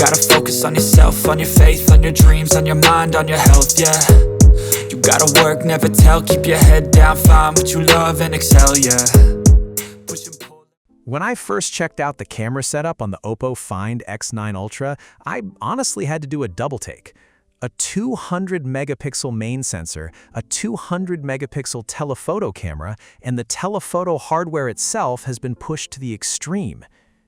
gotta focus on yourself, on your faith, on your dreams, on your mind, on your health, yeah. You gotta work, never tell, keep your head down, find what you love and excel, yeah. Push and pull. When I first checked out the camera setup on the OPPO Find X9 Ultra, I honestly had to do a double take. A 200 megapixel main sensor, a 200 megapixel telephoto camera, and the telephoto hardware itself has been pushed to the extreme.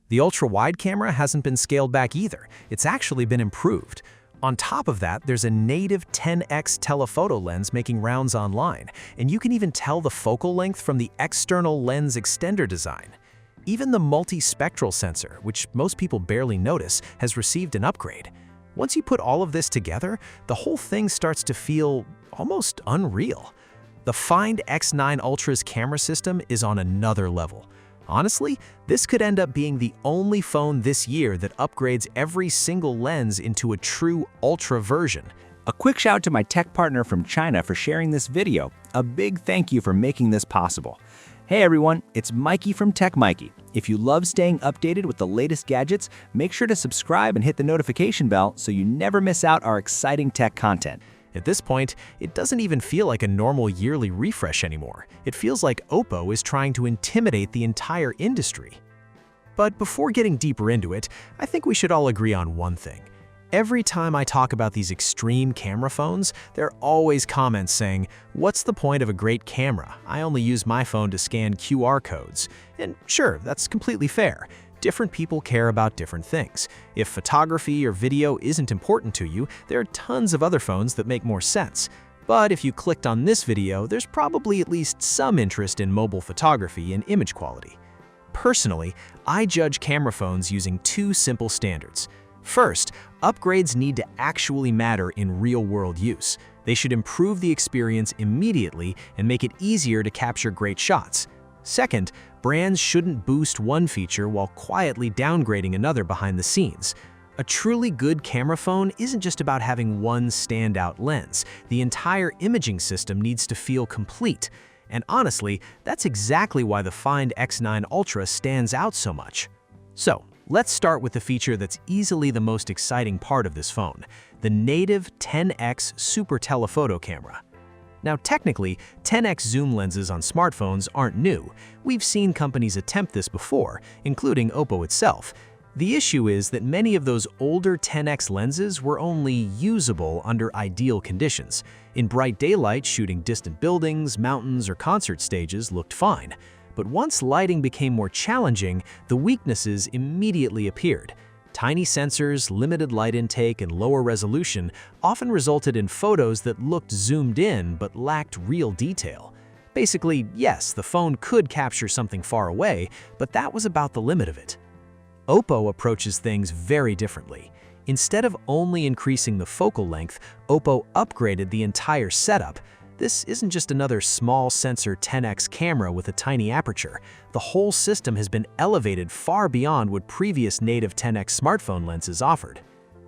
The ultra-wide camera hasn't been scaled back either. It's actually been improved. On top of that, there's a native 10x telephoto lens making rounds online, and you can even tell the focal length from the external lens extender design. Even the multispectral sensor, which most people barely notice, has received an upgrade. Once you put all of this together, the whole thing starts to feel almost unreal. The Find X9 Ultra's camera system is on another level. Honestly, this could end up being the only phone this year that upgrades every single lens into a true Ultra version. A quick shout out to my tech partner from China for sharing this video. A big thank you for making this possible. Hey everyone, it's Maiky from techmaiky. If you love staying updated with the latest gadgets, make sure to subscribe and hit the notification bell so you never miss out our exciting tech content. At this point, it doesn't even feel like a normal yearly refresh anymore. It feels like OPPO is trying to intimidate the entire industry. But before getting deeper into it, I think we should all agree on one thing. Every time I talk about these extreme camera phones, there are always comments saying, "What's the point of a great camera? I only use my phone to scan QR codes." And sure, that's completely fair. Different people care about different things. If photography or video isn't important to you, there are tons of other phones that make more sense. But if you clicked on this video, there's probably at least some interest in mobile photography and image quality. Personally, I judge camera phones using two simple standards. First, upgrades need to actually matter in real-world use. They should improve the experience immediately and make it easier to capture great shots. Second, brands shouldn't boost one feature while quietly downgrading another behind the scenes. A truly good camera phone isn't just about having one standout lens. The entire imaging system needs to feel complete. And honestly, that's exactly why the Find X9 Ultra stands out so much. So, let's start with the feature that's easily the most exciting part of this phone, the native 10x super telephoto camera. Now technically, 10x zoom lenses on smartphones aren't new. We've seen companies attempt this before, including OPPO itself. The issue is that many of those older 10x lenses were only usable under ideal conditions. In bright daylight, shooting distant buildings, mountains, or concert stages looked fine. But once lighting became more challenging, the weaknesses immediately appeared. Tiny sensors, limited light intake, and lower resolution often resulted in photos that looked zoomed in but lacked real detail. Basically, yes, the phone could capture something far away, but that was about the limit of it. OPPO approaches things very differently. Instead of only increasing the focal length, OPPO upgraded the entire setup. This isn't just another small sensor 10x camera with a tiny aperture. The whole system has been elevated far beyond what previous native 10x smartphone lenses offered.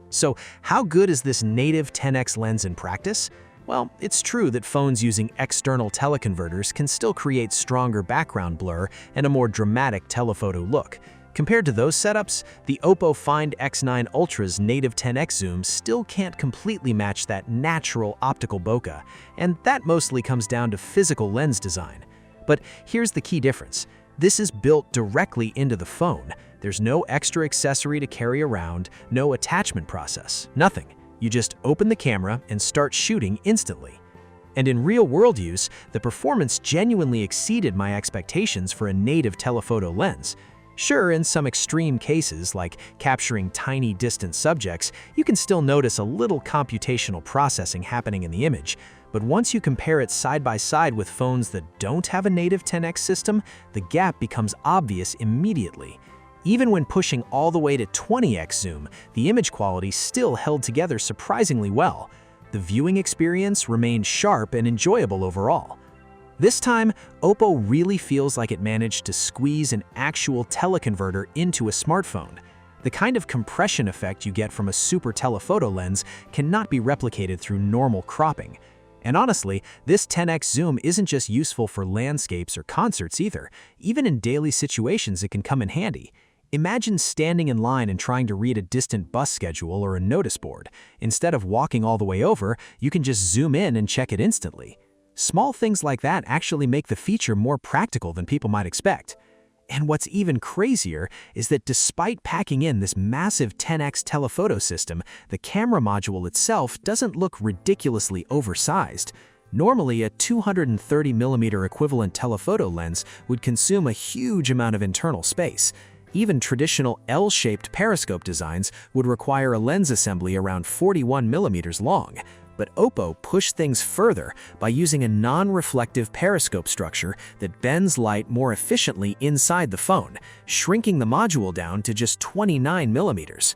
So how good is this native 10x lens in practice? Well, it's true that phones using external teleconverters can still create stronger background blur and a more dramatic telephoto look. Compared to those setups, the OPPO Find X9 Ultra's native 10x zoom still can't completely match that natural optical bokeh, and that mostly comes down to physical lens design. But here's the key difference. This is built directly into the phone. There's no extra accessory to carry around, no attachment process, nothing. You just open the camera and start shooting instantly. And in real-world use, the performance genuinely exceeded my expectations for a native telephoto lens. Sure, in some extreme cases, like capturing tiny distant subjects, you can still notice a little computational processing happening in the image. But once you compare it side by side with phones that don't have a native 10x system, the gap becomes obvious immediately. Even when pushing all the way to 20x zoom, the image quality still held together surprisingly well. The viewing experience remained sharp and enjoyable overall. This time, OPPO really feels like it managed to squeeze an actual teleconverter into a smartphone. The kind of compression effect you get from a super telephoto lens cannot be replicated through normal cropping. And honestly, this 10x zoom isn't just useful for landscapes or concerts either. Even in daily situations, it can come in handy. Imagine standing in line and trying to read a distant bus schedule or a notice board. Instead of walking all the way over, you can just zoom in and check it instantly. Small things like that actually make the feature more practical than people might expect. And what's even crazier is that despite packing in this massive 10x telephoto system, the camera module itself doesn't look ridiculously oversized. Normally, a 230mm equivalent telephoto lens would consume a huge amount of internal space. Even traditional L-shaped periscope designs would require a lens assembly around 41mm long. But OPPO pushed things further by using a non-reflective periscope structure that bends light more efficiently inside the phone, shrinking the module down to just 29mm.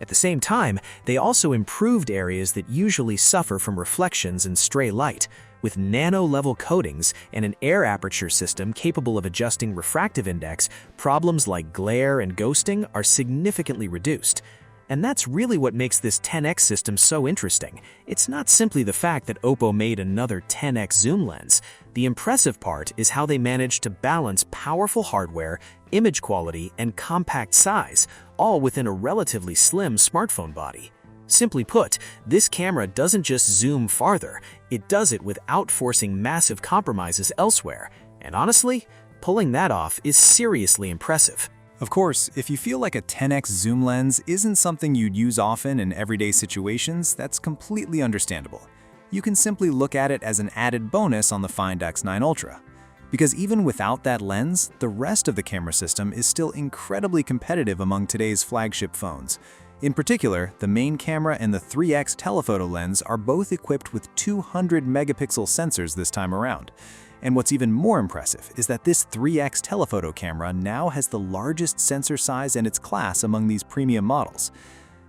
At the same time, they also improved areas that usually suffer from reflections and stray light. With nano-level coatings and an air aperture system capable of adjusting refractive index, problems like glare and ghosting are significantly reduced. And that's really what makes this 10x system so interesting. It's not simply the fact that OPPO made another 10x zoom lens. The impressive part is how they managed to balance powerful hardware, image quality, and compact size, all within a relatively slim smartphone body. Simply put, this camera doesn't just zoom farther, it does it without forcing massive compromises elsewhere. And honestly, pulling that off is seriously impressive. Of course, if you feel like a 10x zoom lens isn't something you'd use often in everyday situations, that's completely understandable. You can simply look at it as an added bonus on the Find X9 Ultra. Because even without that lens, the rest of the camera system is still incredibly competitive among today's flagship phones. In particular, the main camera and the 3x telephoto lens are both equipped with 200-megapixel sensors this time around. And what's even more impressive is that this 3x telephoto camera now has the largest sensor size in its class among these premium models.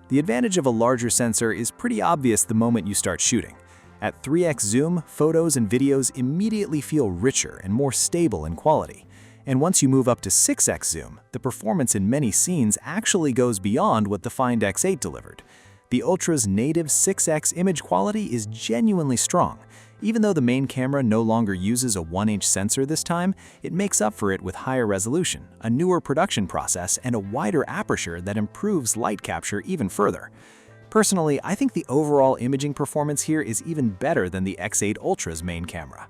The advantage of a larger sensor is pretty obvious the moment you start shooting. At 3x zoom, photos and videos immediately feel richer and more stable in quality. And once you move up to 6x zoom, the performance in many scenes actually goes beyond what the Find X8 delivered. The Ultra's native 6x image quality is genuinely strong. Even though the main camera no longer uses a 1-inch sensor this time, it makes up for it with higher resolution, a newer production process, and a wider aperture that improves light capture even further. Personally, I think the overall imaging performance here is even better than the X8 Ultra's main camera.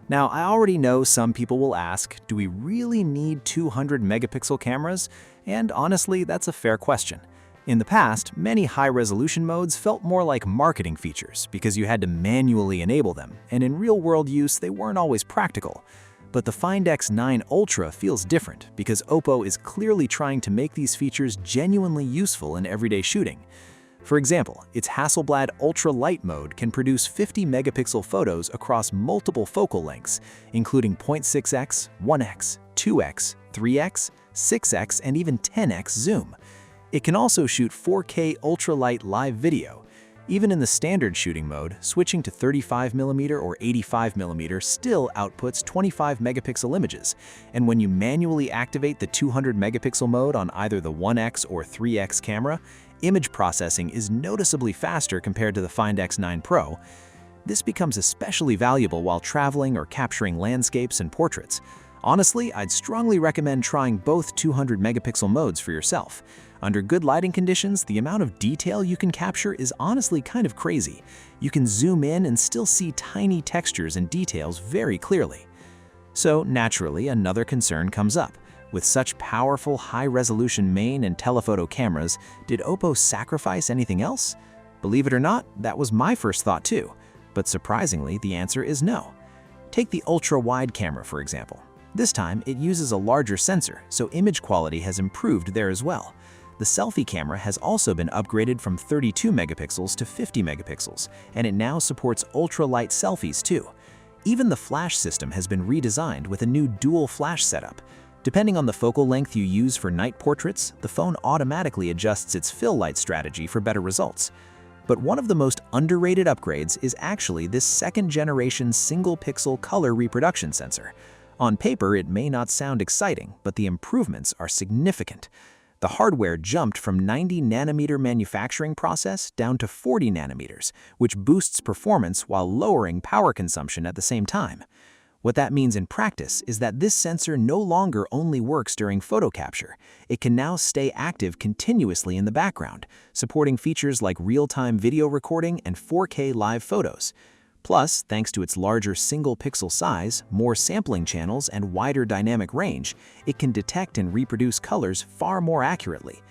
Now, I already know some people will ask, do we really need 200-megapixel cameras? And honestly, that's a fair question. In the past, many high-resolution modes felt more like marketing features because you had to manually enable them, and in real-world use, they weren't always practical. But the Find X9 Ultra feels different because OPPO is clearly trying to make these features genuinely useful in everyday shooting. For example, its Hasselblad Ultra Light mode can produce 50-megapixel photos across multiple focal lengths, including 0.6x, 1x, 2x, 3x, 6x, and even 10x zoom. It can also shoot 4K ultralight live video. Even in the standard shooting mode, switching to 35mm or 85mm still outputs 25-megapixel images, and when you manually activate the 200-megapixel mode on either the 1x or 3x camera, image processing is noticeably faster compared to the Find X9 Pro. This becomes especially valuable while traveling or capturing landscapes and portraits. Honestly, I'd strongly recommend trying both 200-megapixel modes for yourself. Under good lighting conditions, the amount of detail you can capture is honestly kind of crazy. You can zoom in and still see tiny textures and details very clearly. So naturally, another concern comes up. With such powerful high-resolution main and telephoto cameras, did OPPO sacrifice anything else? Believe it or not, that was my first thought too. But surprisingly, the answer is no. Take the ultra-wide camera, for example. This time, it uses a larger sensor, so image quality has improved there as well. The selfie camera has also been upgraded from 32 megapixels to 50 megapixels, and it now supports ultra-light selfies too. Even the flash system has been redesigned with a new dual flash setup. Depending on the focal length you use for night portraits, the phone automatically adjusts its fill light strategy for better results. But one of the most underrated upgrades is actually this second-generation single-pixel color reproduction sensor. On paper, it may not sound exciting, but the improvements are significant. The hardware jumped from 90-nanometer manufacturing process down to 40 nanometers, which boosts performance while lowering power consumption at the same time. What that means in practice is that this sensor no longer only works during photo capture. It can now stay active continuously in the background, supporting features like real-time video recording and 4K live photos. Plus, thanks to its larger single-pixel size, more sampling channels, and wider dynamic range, it can detect and reproduce colors far more accurately.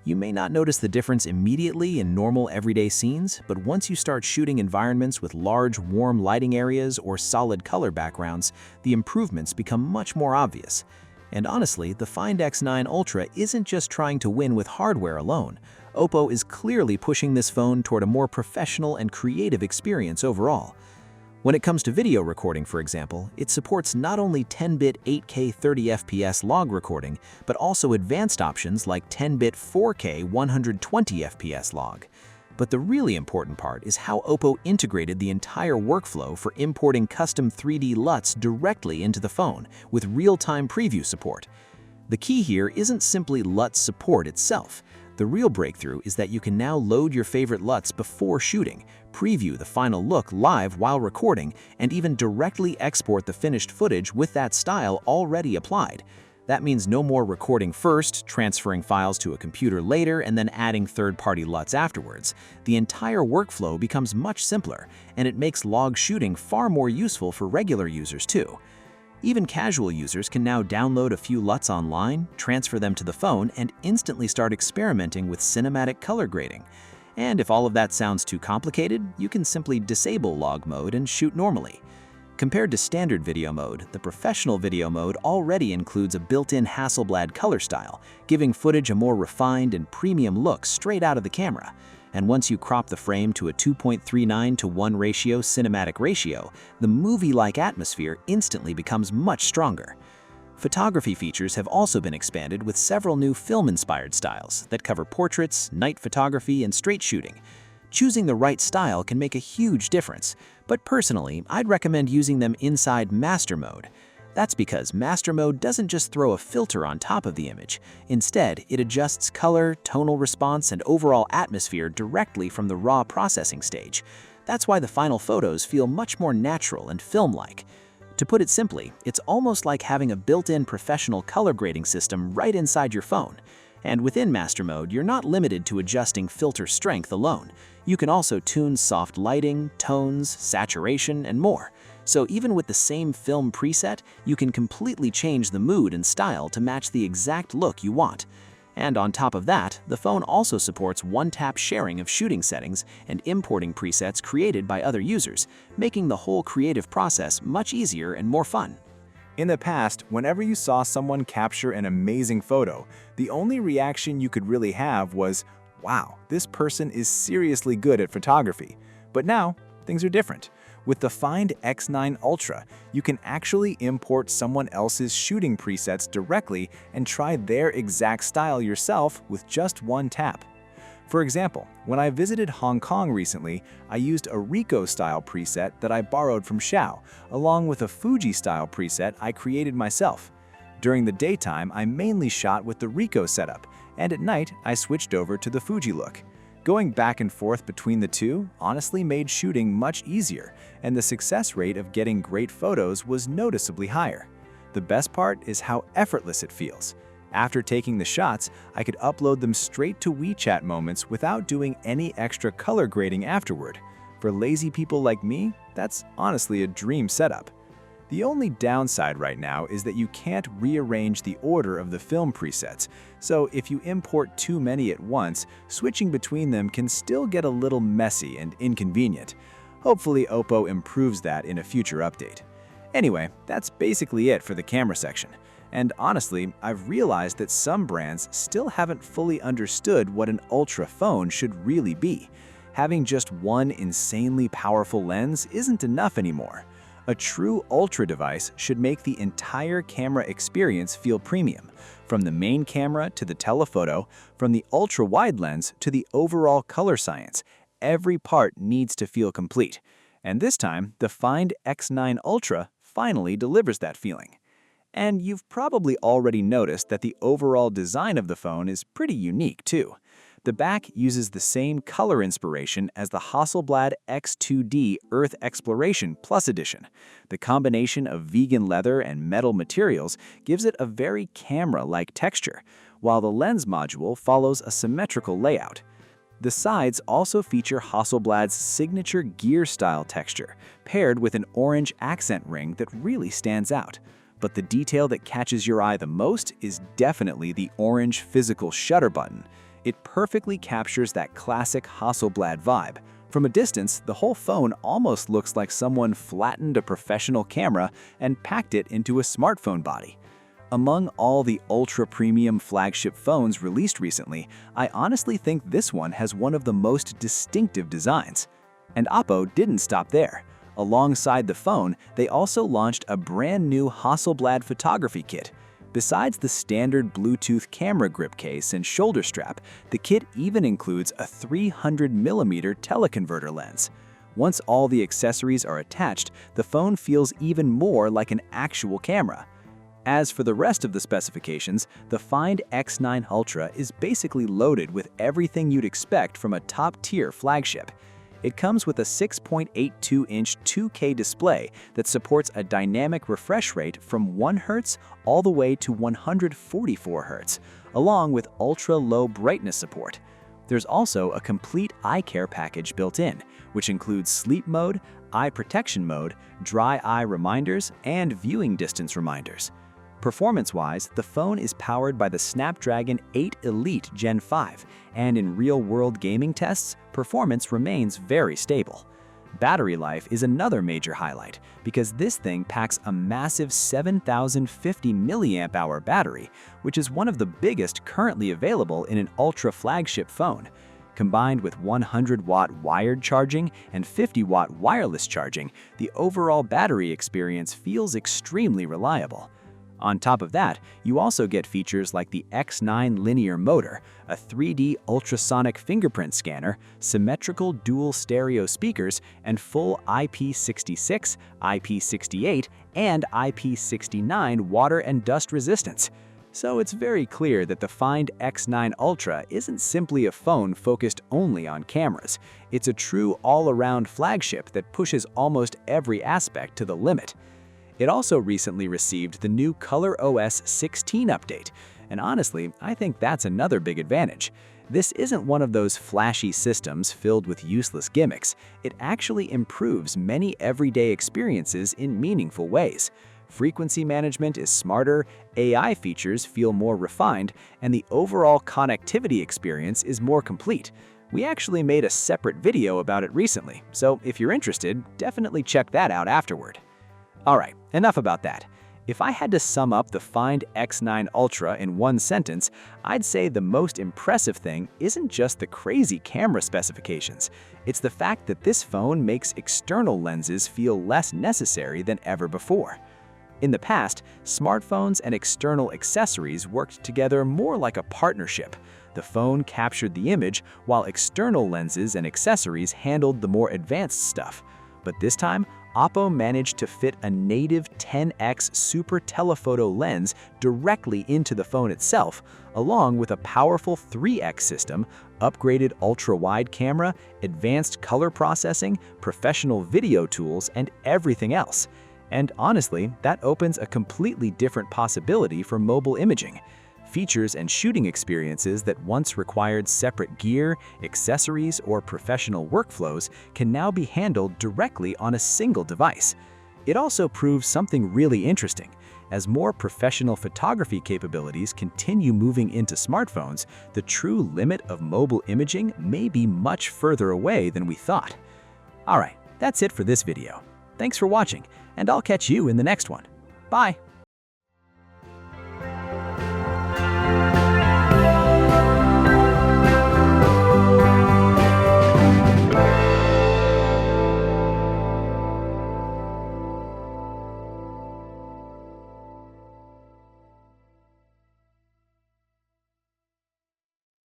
You may not notice the difference immediately in normal everyday scenes, but once you start shooting environments with large, warm lighting areas or solid color backgrounds, the improvements become much more obvious. And honestly, the Find X9 Ultra isn't just trying to win with hardware alone. OPPO is clearly pushing this phone toward a more professional and creative experience overall. When it comes to video recording, for example, it supports not only 10-bit 8K 30fps log recording, but also advanced options like 10-bit 4K 120fps log. But the really important part is how OPPO integrated the entire workflow for importing custom 3D LUTs directly into the phone, with real-time preview support. The key here isn't simply LUT support itself. The real breakthrough is that you can now load your favorite LUTs before shooting, preview the final look live while recording, and even directly export the finished footage with that style already applied. That means no more recording first, transferring files to a computer later, and then adding third-party LUTs afterwards. The entire workflow becomes much simpler, and it makes log shooting far more useful for regular users too. Even casual users can now download a few LUTs online, transfer them to the phone, and instantly start experimenting with cinematic color grading. And if all of that sounds too complicated, you can simply disable log mode and shoot normally. Compared to standard video mode, the professional video mode already includes a built-in Hasselblad color style, giving footage a more refined and premium look straight out of the camera. And once you crop the frame to a 2.39:1 ratio cinematic ratio, the movie-like atmosphere instantly becomes much stronger. Photography features have also been expanded with several new film-inspired styles that cover portraits, night photography, and straight shooting. Choosing the right style can make a huge difference, but personally, I'd recommend using them inside Master Mode. That's because Master Mode doesn't just throw a filter on top of the image. Instead, it adjusts color, tonal response, and overall atmosphere directly from the raw processing stage. That's why the final photos feel much more natural and film-like. To put it simply, it's almost like having a built-in professional color grading system right inside your phone. And within Master Mode, you're not limited to adjusting filter strength alone. You can also tune soft lighting, tones, saturation, and more. So even with the same film preset, you can completely change the mood and style to match the exact look you want. And on top of that, the phone also supports one-tap sharing of shooting settings and importing presets created by other users, making the whole creative process much easier and more fun. In the past, whenever you saw someone capture an amazing photo, the only reaction you could really have was, "Wow, this person is seriously good at photography." But now, things are different. With the Find X9 Ultra, you can actually import someone else's shooting presets directly and try their exact style yourself with just one tap. For example, when I visited Hong Kong recently, I used a Ricoh-style preset that I borrowed from Xiao, along with a Fuji-style preset I created myself. During the daytime, I mainly shot with the Ricoh setup, and at night, I switched over to the Fuji look. Going back and forth between the two honestly made shooting much easier, and the success rate of getting great photos was noticeably higher. The best part is how effortless it feels. After taking the shots, I could upload them straight to WeChat Moments without doing any extra color grading afterward. For lazy people like me, that's honestly a dream setup. The only downside right now is that you can't rearrange the order of the film presets, so if you import too many at once, switching between them can still get a little messy and inconvenient. Hopefully OPPO improves that in a future update. Anyway, that's basically it for the camera section. And honestly, I've realized that some brands still haven't fully understood what an Ultra phone should really be. Having just one insanely powerful lens isn't enough anymore. A true Ultra device should make the entire camera experience feel premium, from the main camera to the telephoto, from the ultra-wide lens to the overall color science. Every part needs to feel complete. And this time, the Find X9 Ultra finally delivers that feeling. And you've probably already noticed that the overall design of the phone is pretty unique too. The back uses the same color inspiration as the Hasselblad X2D Earth Exploration Plus Edition. The combination of vegan leather and metal materials gives it a very camera-like texture, while the lens module follows a symmetrical layout. The sides also feature Hasselblad's signature gear-style texture, paired with an orange accent ring that really stands out. But the detail that catches your eye the most is definitely the orange physical shutter button. It perfectly captures that classic Hasselblad vibe. From a distance, the whole phone almost looks like someone flattened a professional camera and packed it into a smartphone body. Among all the ultra-premium flagship phones released recently, I honestly think this one has one of the most distinctive designs. And OPPO didn't stop there. Alongside the phone, they also launched a brand new Hasselblad photography kit. Besides the standard Bluetooth camera grip case and shoulder strap, the kit even includes a 300mm teleconverter lens. Once all the accessories are attached, the phone feels even more like an actual camera. As for the rest of the specifications, the Find X9 Ultra is basically loaded with everything you'd expect from a top-tier flagship. It comes with a 6.82-inch 2K display that supports a dynamic refresh rate from 1 Hz all the way to 144 Hz, along with ultra-low brightness support. There's also a complete eye care package built in, which includes sleep mode, eye protection mode, dry eye reminders, and viewing distance reminders. Performance-wise, the phone is powered by the Snapdragon 8 Elite Gen 5, and in real-world gaming tests, performance remains very stable. Battery life is another major highlight, because this thing packs a massive 7,050 mAh battery, which is one of the biggest currently available in an ultra flagship phone. Combined with 100-watt wired charging and 50-watt wireless charging, the overall battery experience feels extremely reliable. On top of that, you also get features like the X9 linear motor, a 3D ultrasonic fingerprint scanner, symmetrical dual stereo speakers, and full IP66, IP68, and IP69 water and dust resistance. So it's very clear that the Find X9 Ultra isn't simply a phone focused only on cameras. It's a true all-around flagship that pushes almost every aspect to the limit. It also recently received the new ColorOS 16 update, and honestly, I think that's another big advantage. This isn't one of those flashy systems filled with useless gimmicks. It actually improves many everyday experiences in meaningful ways. Frequency management is smarter, AI features feel more refined, and the overall connectivity experience is more complete. We actually made a separate video about it recently, so if you're interested, definitely check that out afterward. Alright, enough about that. If I had to sum up the Find X9 Ultra in one sentence, I'd say the most impressive thing isn't just the crazy camera specifications. It's the fact that this phone makes external lenses feel less necessary than ever before. In the past, smartphones and external accessories worked together more like a partnership. The phone captured the image, while external lenses and accessories handled the more advanced stuff. But this time, OPPO managed to fit a native 10x super telephoto lens directly into the phone itself, along with a powerful 3x system, upgraded ultra-wide camera, advanced color processing, professional video tools, and everything else. And honestly, that opens a completely different possibility for mobile imaging. Features and shooting experiences that once required separate gear, accessories, or professional workflows can now be handled directly on a single device. It also proves something really interesting. As more professional photography capabilities continue moving into smartphones, the true limit of mobile imaging may be much further away than we thought. Alright, that's it for this video. Thanks for watching, and I'll catch you in the next one. Bye!